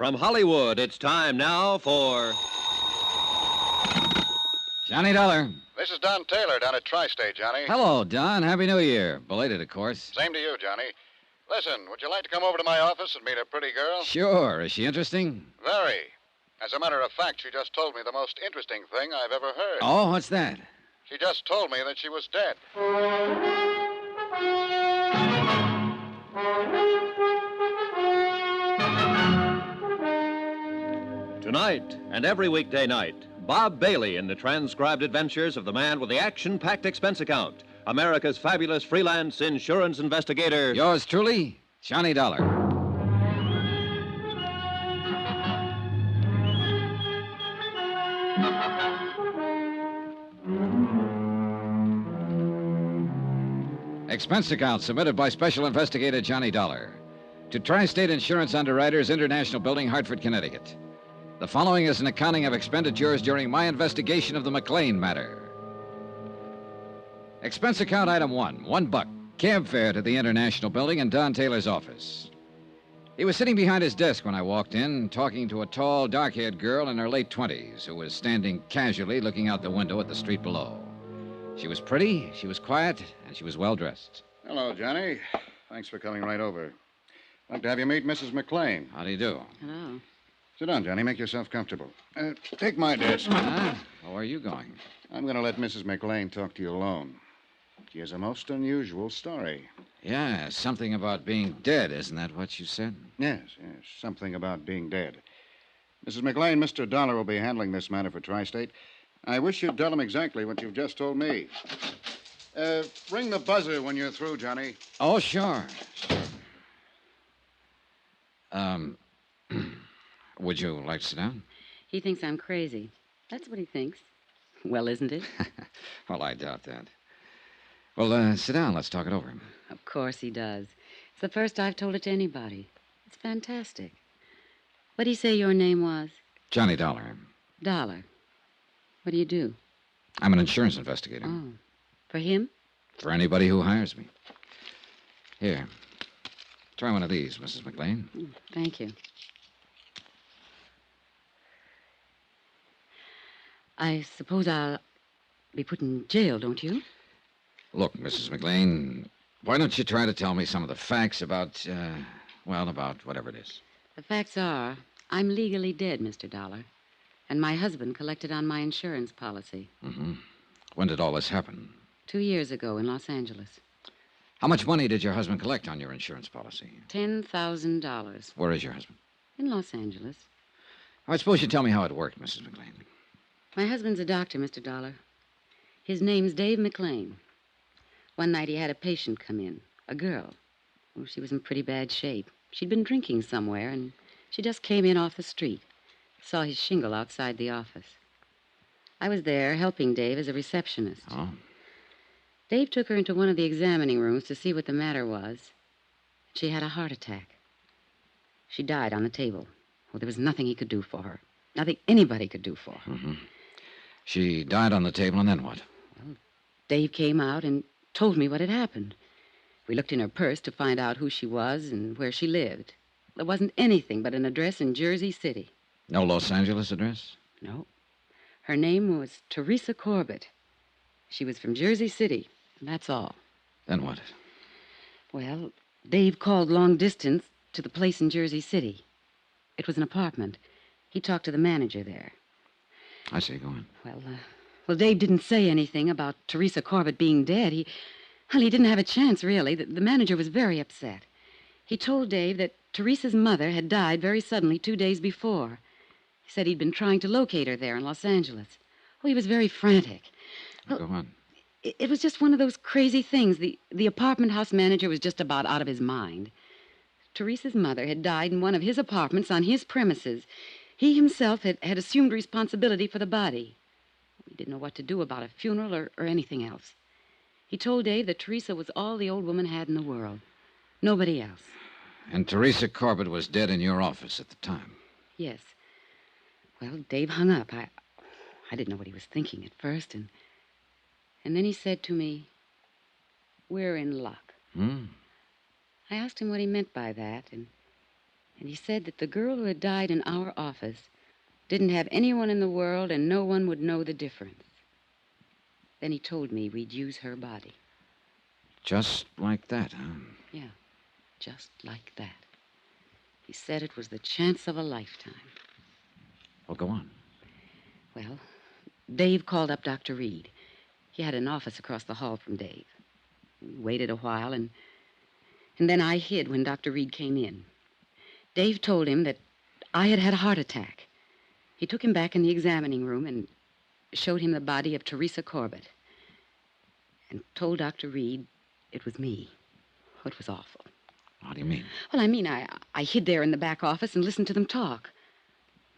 From Hollywood, it's time now for... Johnny Dollar. This is Don Taylor down at Tri-State, Johnny. Hello, Don. Happy New Year. Belated, of course. Same to you, Johnny. Listen, would you like to come over to my office and meet a pretty girl? Sure. Is she interesting? Very. As a matter of fact, she just told me the most interesting thing I've ever heard. Oh, what's that? She just told me that she was dead. Tonight and every weekday night, Bob Bailey in the transcribed adventures of the man with the action-packed expense account, America's fabulous freelance insurance investigator. Yours truly, Johnny Dollar. Expense account submitted by Special Investigator Johnny Dollar to Tri-State Insurance Underwriters, International Building, Hartford, Connecticut. The following is an accounting of expenditures during my investigation of the McClain matter. Expense account item $1, cab fare to the International Building in Don Taylor's office. He was sitting behind his desk when I walked in, talking to a tall, dark-haired girl in her late 20s who was standing casually looking out the window at the street below. She was pretty, she was quiet, and she was well-dressed. Hello, Johnny. Thanks for coming right over. I'd like to have you meet Mrs. McClain. How do you do? Hello. Sit down, Johnny. Make yourself comfortable. Take my desk. How are you going? I'm going to let Mrs. McClain talk to you alone. She has a most unusual story. Yeah, something about being dead, isn't that what you said? Yes, something about being dead. Mrs. McClain, Mr. Dollar will be handling this matter for Tri-State. I wish you'd tell him exactly what you've just told me. Ring the buzzer when you're through, Johnny. Oh, sure. Would you like to sit down? He thinks I'm crazy. That's what he thinks. Well, isn't it? Well, I doubt that. Well, sit down. Let's talk it over. Of course he does. It's the first I've told it to anybody. It's fantastic. What did he say your name was? Johnny Dollar. Dollar. What do you do? I'm an insurance investigator. Oh. For him? For anybody who hires me. Here. Try one of these, Mrs. McClain. Thank you. I suppose I'll be put in jail, don't you? Look, Mrs. McClain, why don't you try to tell me some of the facts about, about whatever it is. The facts are, I'm legally dead, Mr. Dollar. And my husband collected on my insurance policy. Mm-hmm. When did all this happen? 2 years ago in Los Angeles. How much money did your husband collect on your insurance policy? $10,000. Where is your husband? In Los Angeles. I suppose you tell me how it worked, Mrs. McClain. My husband's a doctor, Mr. Dollar. His name's Dave McClain. One night he had a patient come in, a girl. Oh, she was in pretty bad shape. She'd been drinking somewhere, and she just came in off the street. Saw his shingle outside the office. I was there helping Dave as a receptionist. Oh. Dave took her into one of the examining rooms to see what the matter was. She had a heart attack. She died on the table. Well, there was nothing he could do for her. Nothing anybody could do for her. Mm-hmm. She died on the table, and then what? Well, Dave came out and told me what had happened. We looked in her purse to find out who she was and where she lived. There wasn't anything but an address in Jersey City. No Los Angeles address? No. Her name was Teresa Corbett. She was from Jersey City, and that's all. Then what? Well, Dave called long distance to the place in Jersey City. It was an apartment. He talked to the manager there. I see. Go on. Well, Dave didn't say anything about Teresa Corbett being dead. He didn't have a chance, really. The manager was very upset. He told Dave that Teresa's mother had died very suddenly 2 days before. He said he'd been trying to locate her there in Los Angeles. Oh, he was very frantic. Well, go on. It was just one of those crazy things. The apartment house manager was just about out of his mind. Teresa's mother had died in one of his apartments on his premises. He himself had assumed responsibility for the body. He didn't know what to do about a funeral or anything else. He told Dave that Teresa was all the old woman had in the world. Nobody else. And Teresa Corbett was dead in your office at the time? Yes. Well, Dave hung up. I didn't know what he was thinking at first, and then he said to me, "We're in luck." Hmm. I asked him what he meant by that, and And he said that the girl who had died in our office didn't have anyone in the world and no one would know the difference. Then he told me we'd use her body. Just like that, huh? Yeah, just like that. He said it was the chance of a lifetime. Well, go on. Well, Dave called up Dr. Reed. He had an office across the hall from Dave. We waited a while, and then I hid when Dr. Reed came in. Dave told him that I had had a heart attack. He took him back in the examining room and showed him the body of Teresa Corbett and told Dr. Reed it was me. Oh, it was awful. How do you mean? Well, I mean, I hid there in the back office and listened to them talk.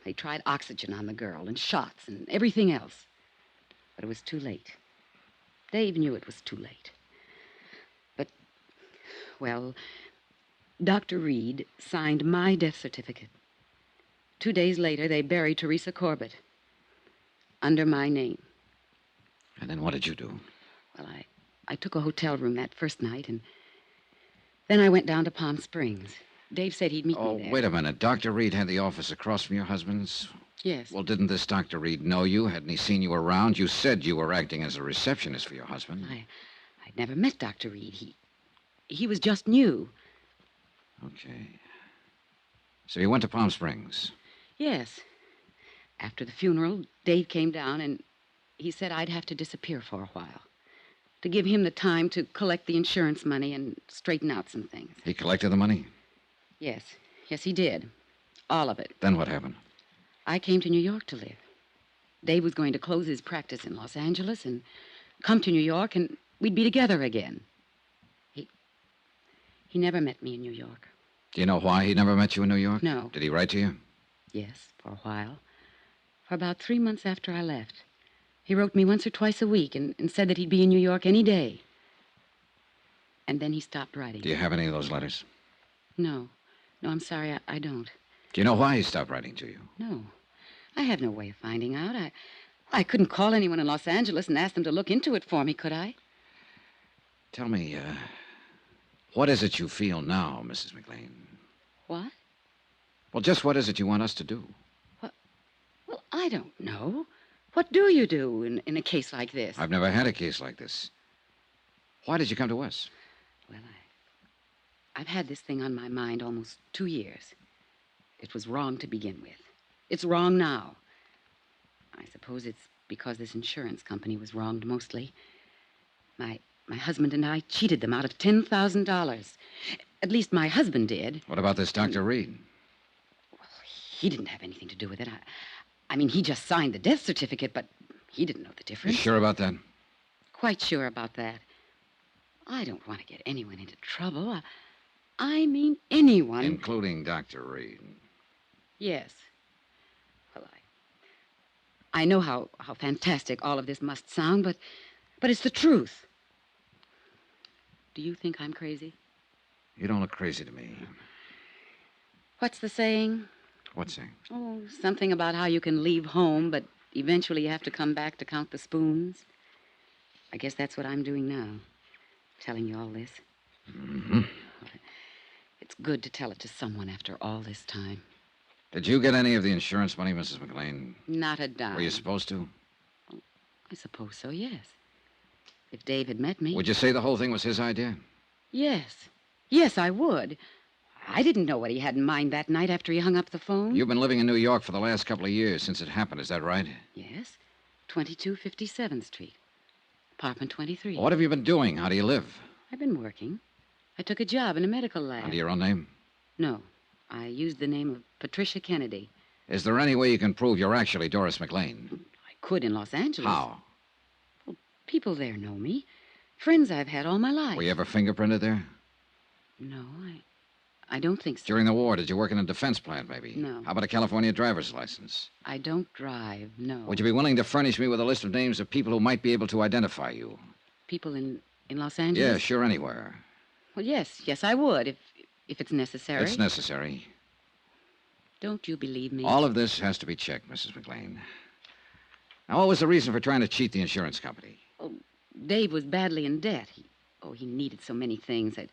They tried oxygen on the girl and shots and everything else. But it was too late. Dave knew it was too late. But, well, Dr. Reed signed my death certificate. 2 days later, they buried Teresa Corbett under my name. And then what did you do? Well, I took a hotel room that first night, and then I went down to Palm Springs. Dave said he'd meet me there. Oh, wait a minute. Dr. Reed had the office across from your husband's? Yes. Well, didn't this Dr. Reed know you? Hadn't he seen you around? You said you were acting as a receptionist for your husband. I'd never met Dr. Reed. He was just new. Okay. So you went to Palm Springs? Yes. After the funeral, Dave came down, and he said I'd have to disappear for a while to give him the time to collect the insurance money and straighten out some things. He collected the money? Yes. Yes, he did. All of it. Then what happened? I came to New York to live. Dave was going to close his practice in Los Angeles and come to New York, and we'd be together again. He never met me in New York. Do you know why he never met you in New York? No. Did he write to you? Yes, for a while. For about 3 months after I left. He wrote me once or twice a week and said that he'd be in New York any day. And then he stopped writing. Do you have any of those letters? No. No, I'm sorry, I don't. Do you know why he stopped writing to you? No. I have no way of finding out. I couldn't call anyone in Los Angeles and ask them to look into it for me, could I? Tell me, what is it you feel now, Mrs. McClain? What? Well, just what is it you want us to do? Well, I don't know. What do you do in a case like this? I've never had a case like this. Why did you come to us? Well, I've had this thing on my mind almost 2 years. It was wrong to begin with. It's wrong now. I suppose it's because this insurance company was wronged mostly. My husband and I cheated them out of $10,000. At least my husband did. What about this Dr. Reed? Well, he didn't have anything to do with it. I mean, he just signed the death certificate, but he didn't know the You difference. sure about that? Quite sure about that. I don't want to get anyone into trouble. I mean anyone. Including Dr. Reed. Yes. Well, I know how fantastic all of this must sound, but it's the truth. Do you think I'm crazy? You don't look crazy to me. What's the saying? What's saying? Oh, something about how you can leave home, but eventually you have to come back to count the spoons. I guess that's what I'm doing now, telling you all this. Mm-hmm. It's good to tell it to someone after all this time. Did you get any of the insurance money, Mrs. McClain? Not a dime. Were you supposed to? I suppose so, yes. If Dave had met me. Would you say the whole thing was his idea? Yes. Yes, I would. I didn't know what he had in mind that night after he hung up the phone. You've been living in New York for the last couple of years since it happened, is that right? Yes. 2257th Street. Apartment 23. What have you been doing? How do you live? I've been working. I took a job in a medical lab. Under your own name? No. I used the name of Patricia Kennedy. Is there any way you can prove you're actually Doris McClain? I could in Los Angeles. How? Well, people there know me. Friends I've had all my life. Were you ever fingerprinted there? No, I don't think so. During the war, did you work in a defense plant, maybe? No. How about a California driver's license? I don't drive, no. Would you be willing to furnish me with a list of names of people who might be able to identify you? People in Los Angeles? Yeah, sure, anywhere. Well, yes, I would, if it's necessary. It's necessary. Don't you believe me? All of this has to be checked, Mrs. McClain. Now, what was the reason for trying to cheat the insurance company? Oh, Dave was badly in debt. He needed so many things that,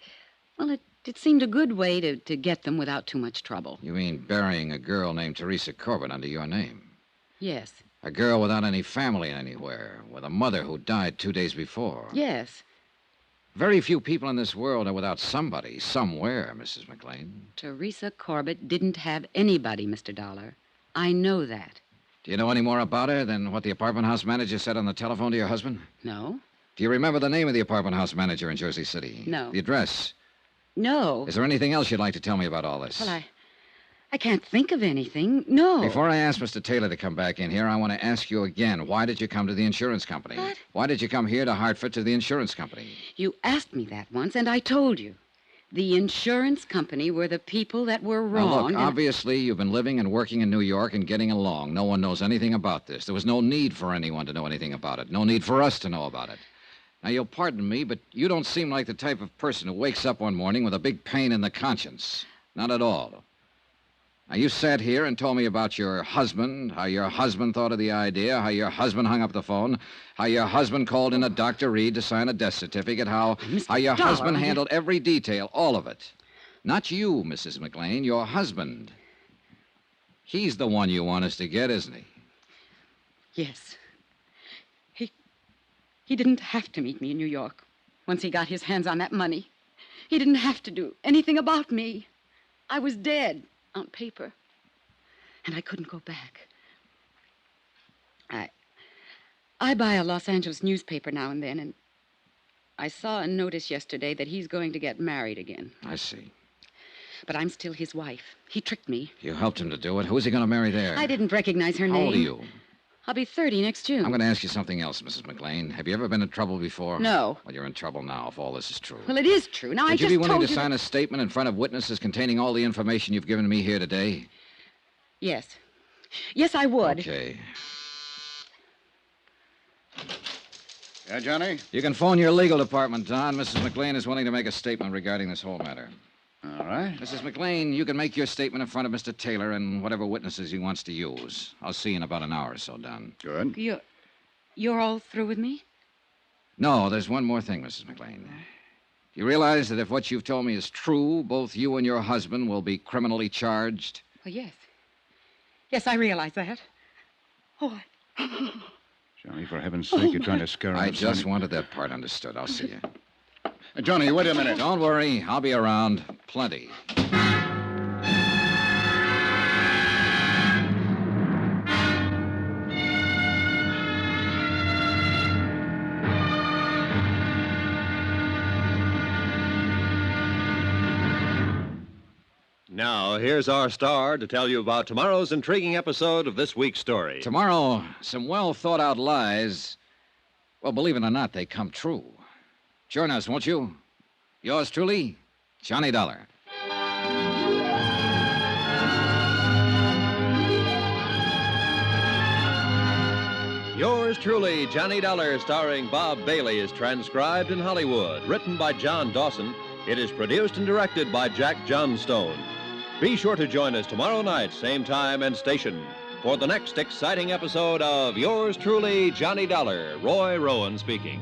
well, It seemed a good way to get them without too much trouble. You mean burying a girl named Teresa Corbett under your name? Yes. A girl without any family anywhere, with a mother who died 2 days before. Yes. Very few people in this world are without somebody, somewhere, Mrs. McClain. Teresa Corbett didn't have anybody, Mr. Dollar. I know that. Do you know any more about her than what the apartment house manager said on the telephone to your husband? No. Do you remember the name of the apartment house manager in Jersey City? No. The address? No. Is there anything else you'd like to tell me about all this? Well, I can't think of anything. No. Before I ask Mr. Taylor to come back in here, I want to ask you again, why did you come to the insurance company? What? Why did you come here to Hartford to the insurance company? You asked me that once, and I told you. The insurance company were the people that were wrong. Now, look, obviously you've been living and working in New York and getting along. No one knows anything about this. There was no need for anyone to know anything about it. No need for us to know about it. Now, you'll pardon me, but you don't seem like the type of person who wakes up one morning with a big pain in the conscience. Not at all. Now, you sat here and told me about your husband, how your husband thought of the idea, how your husband hung up the phone, how your husband called in a Dr. Reed to sign a death certificate, how your husband handled every detail, all of it. Not you, Mrs. McClain, your husband. He's the one you want us to get, isn't he? Yes. He didn't have to meet me in New York once he got his hands on that money. He didn't have to do anything about me. I was dead on paper, and I couldn't go back. I buy a Los Angeles newspaper now and then, and I saw a notice yesterday that he's going to get married again. I see. But I'm still his wife. He tricked me. You helped him to do it. Who's he going to marry there? I didn't recognize her name. How old are you? I'll be 30 next June. I'm going to ask you something else, Mrs. McClain. Have you ever been in trouble before? No. Well, you're in trouble now, if all this is true. Well, it is true. Now, I Would just you be willing told to sign a statement in front of witnesses containing all the information you've given me here today? Yes. Yes, I would. Okay. Yeah, Johnny? You can phone your legal department, Don. Mrs. McClain is willing to make a statement regarding this whole matter. All right. Mrs. McClain, you can make your statement in front of Mr. Taylor and whatever witnesses he wants to use. I'll see you in about an hour or so, Don. Good. You're all through with me? No, there's one more thing, Mrs. McClain. You realize that if what you've told me is true, both you and your husband will be criminally charged? Well, yes. Yes, I realize that. Oh, Johnny, for heaven's sake, you're trying to scare us. I just wanted that part understood. I'll see you. Johnny, wait a minute. Don't worry. I'll be around. Plenty. Now, here's our star to tell you about tomorrow's intriguing episode of this week's story. Tomorrow, some well-thought-out lies, well, believe it or not, they come true. Join us, won't you? Yours truly, Johnny Dollar. Yours truly, Johnny Dollar, starring Bob Bailey, is transcribed in Hollywood. Written by John Dawson, it is produced and directed by Jack Johnstone. Be sure to join us tomorrow night, same time and station, for the next exciting episode of Yours truly, Johnny Dollar. Roy Rowan speaking.